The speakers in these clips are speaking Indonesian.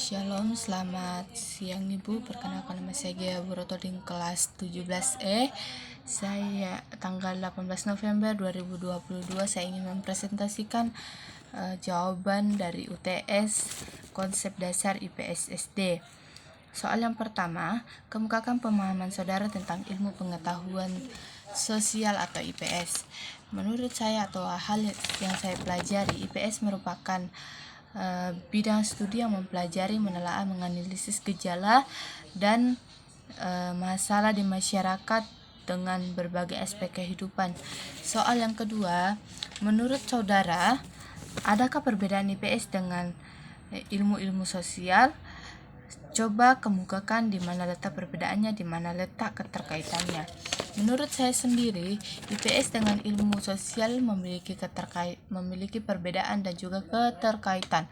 Shalom, selamat siang Ibu. Perkenalkan nama saya Gia Borotoding kelas 17E. Saya tanggal 18 November 2022 saya ingin mempresentasikan jawaban dari UTS konsep dasar IPS SD. Soal yang pertama, kemukakan pemahaman saudara tentang ilmu pengetahuan sosial atau IPS. Menurut saya atau hal yang saya pelajari, IPS merupakan bidang studi yang mempelajari, menelaah, menganalisis gejala dan masalah di masyarakat dengan berbagai aspek kehidupan. Soal yang kedua, menurut saudara, adakah perbedaan IPS dengan ilmu-ilmu sosial? Coba kemukakan di mana letak perbedaannya, di mana letak keterkaitannya. Menurut saya sendiri, IPS dengan ilmu sosial memiliki perbedaan dan juga keterkaitan.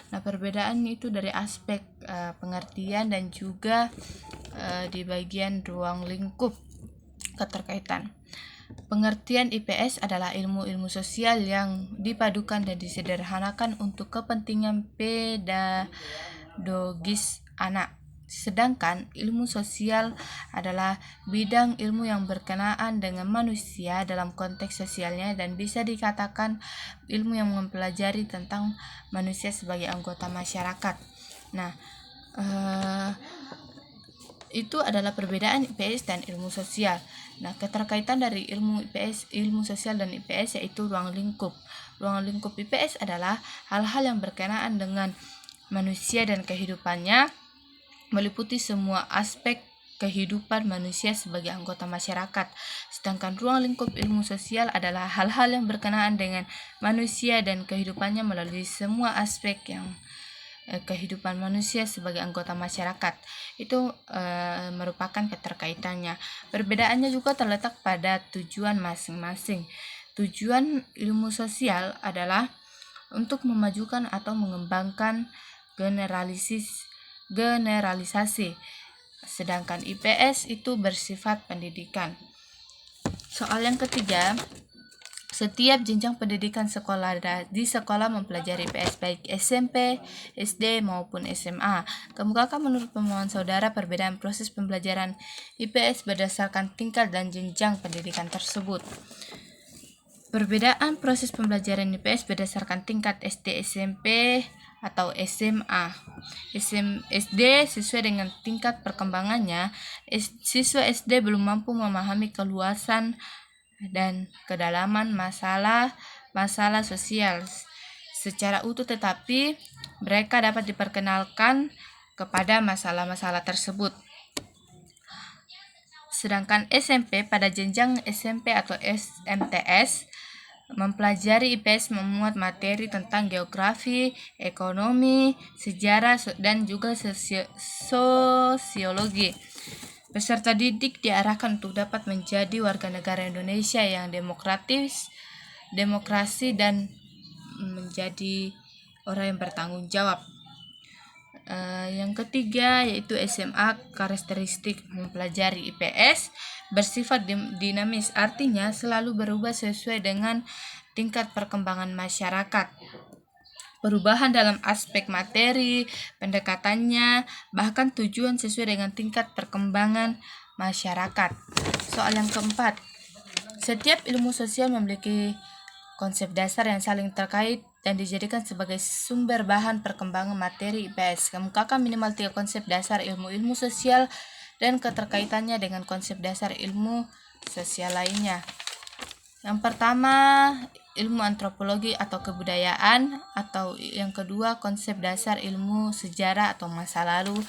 Nah, perbedaan itu dari aspek pengertian dan juga di bagian ruang lingkup keterkaitan. Pengertian IPS adalah ilmu-ilmu sosial yang dipadukan dan disederhanakan untuk kepentingan pedagogis anak. Sedangkan ilmu sosial adalah bidang ilmu yang berkenaan dengan manusia dalam konteks sosialnya dan bisa dikatakan ilmu yang mempelajari tentang manusia sebagai anggota masyarakat. Nah, itu adalah perbedaan IPS dan ilmu sosial. Nah, keterkaitan dari ilmu IPS, ilmu sosial dan IPS yaitu ruang lingkup. Ruang lingkup IPS adalah hal-hal yang berkenaan dengan manusia dan kehidupannya, meliputi semua aspek kehidupan manusia sebagai anggota masyarakat. Sedangkan ruang lingkup ilmu sosial adalah hal-hal yang berkenaan dengan manusia dan kehidupannya melalui semua aspek yang kehidupan manusia sebagai anggota masyarakat. Itu merupakan keterkaitannya. Perbedaannya juga terletak pada tujuan masing-masing. Tujuan ilmu sosial adalah untuk memajukan atau mengembangkan generalisasi, sedangkan IPS itu bersifat pendidikan. Soal yang ketiga, setiap jenjang pendidikan di sekolah mempelajari IPS baik SMP, SD maupun SMA. Kemukakan menurut pemahaman saudara perbedaan proses pembelajaran IPS berdasarkan tingkat dan jenjang pendidikan tersebut. Perbedaan proses pembelajaran IPS berdasarkan tingkat SD, SMP, atau SMA. SD sesuai dengan tingkat perkembangannya, siswa SD belum mampu memahami keluasan dan kedalaman masalah sosial secara utuh, tetapi mereka dapat diperkenalkan kepada masalah-masalah tersebut. Sedangkan SMP pada jenjang SMP atau SMTS mempelajari IPS memuat materi tentang geografi, ekonomi, sejarah, dan juga sosiologi. Peserta didik diarahkan untuk dapat menjadi warga negara Indonesia yang demokrasi, dan menjadi orang yang bertanggung jawab. Yang ketiga yaitu SMA, karakteristik mempelajari IPS bersifat dinamis, artinya selalu berubah sesuai dengan tingkat perkembangan masyarakat. Perubahan dalam aspek materi, pendekatannya, bahkan tujuan sesuai dengan tingkat perkembangan masyarakat. Soal yang keempat, setiap ilmu sosial memiliki konsep dasar yang saling terkait dan dijadikan sebagai sumber bahan perkembangan materi IPS. Kemukakan minimal 3 konsep dasar ilmu-ilmu sosial dan keterkaitannya dengan konsep dasar ilmu sosial lainnya. Yang pertama, ilmu antropologi atau kebudayaan, atau yang kedua konsep dasar ilmu sejarah atau masa lalu.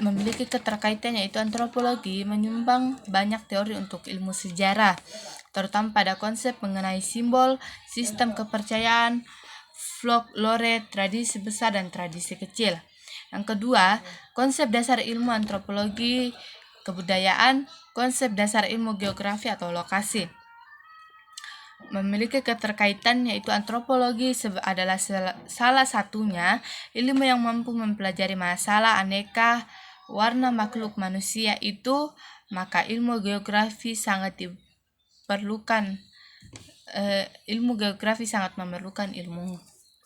Memiliki keterkaitan yaitu antropologi menyumbang banyak teori untuk ilmu sejarah, terutama pada konsep mengenai simbol, sistem kepercayaan, folklore, tradisi besar dan tradisi kecil. Yang kedua, konsep dasar ilmu antropologi kebudayaan, konsep dasar ilmu geografi atau lokasi. Memiliki keterkaitan yaitu antropologi adalah salah satunya ilmu yang mampu mempelajari masalah aneka warna makhluk manusia itu, maka ilmu geografi sangat diperlukan. Ilmu geografi sangat memerlukan ilmu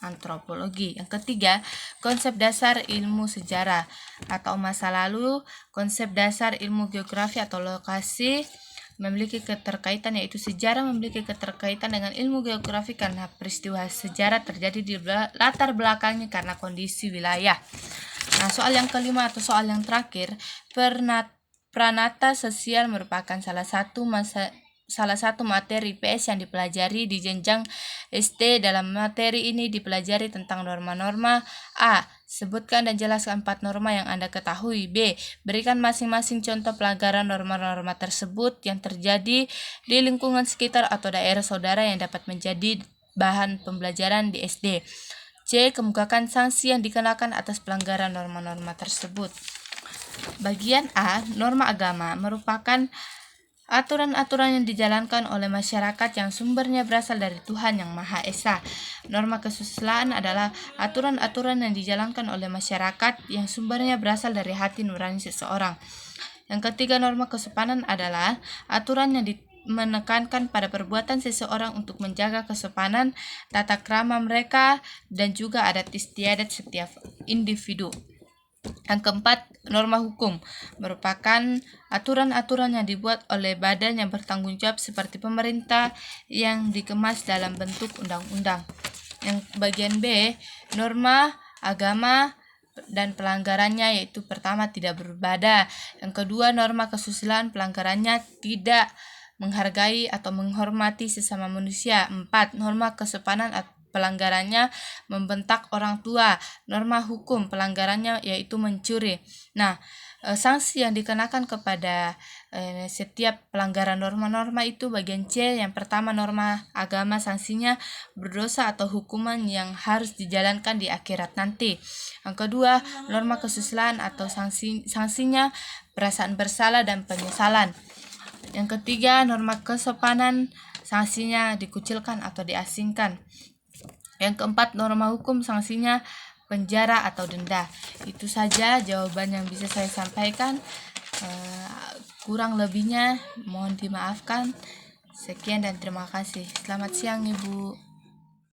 antropologi. Yang ketiga, konsep dasar ilmu sejarah atau masa lalu. Konsep dasar ilmu geografi atau lokasi memiliki keterkaitan, yaitu sejarah memiliki keterkaitan dengan ilmu geografi karena peristiwa sejarah terjadi di latar belakangnya karena kondisi wilayah. Nah, soal yang kelima atau soal yang terakhir, pranata sosial merupakan salah satu materi IPS yang dipelajari di jenjang SD. Dalam materi ini dipelajari tentang norma-norma. A. Sebutkan dan jelaskan 4 norma yang Anda ketahui. B. Berikan masing-masing contoh pelanggaran norma-norma tersebut yang terjadi di lingkungan sekitar atau daerah saudara yang dapat menjadi bahan pembelajaran di SD. C. Kemukakan sanksi yang dikenakan atas pelanggaran norma-norma tersebut. Bagian A, norma agama merupakan aturan-aturan yang dijalankan oleh masyarakat yang sumbernya berasal dari Tuhan Yang Maha Esa. Norma kesusilaan adalah aturan-aturan yang dijalankan oleh masyarakat yang sumbernya berasal dari hati nurani seseorang. Yang ketiga, norma kesopanan adalah aturan yang menekankan pada perbuatan seseorang untuk menjaga kesopanan, tata krama mereka, dan juga adat istiadat setiap individu. Yang keempat, norma hukum merupakan aturan-aturan yang dibuat oleh badan yang bertanggung jawab seperti pemerintah yang dikemas dalam bentuk undang-undang. Yang bagian B, norma agama dan pelanggarannya, yaitu pertama, tidak beribadah. Yang kedua, norma kesusilaan, pelanggarannya tidak menghargai atau menghormati sesama manusia. 4. Norma kesopanan, pelanggarannya membentak orang tua. Norma hukum, pelanggarannya yaitu mencuri. Nah, sanksi yang dikenakan kepada setiap pelanggaran norma-norma itu bagian C. Yang pertama, norma agama, sanksinya berdosa atau hukuman yang harus dijalankan di akhirat nanti. Yang kedua, norma kesusilaan atau sanksinya perasaan bersalah dan penyesalan. Yang ketiga, norma kesopanan, sanksinya dikucilkan atau diasingkan. Yang keempat, norma hukum, sanksinya penjara atau denda. Itu saja jawaban yang bisa saya sampaikan. Kurang lebihnya mohon dimaafkan. Sekian dan terima kasih. Selamat siang, Ibu.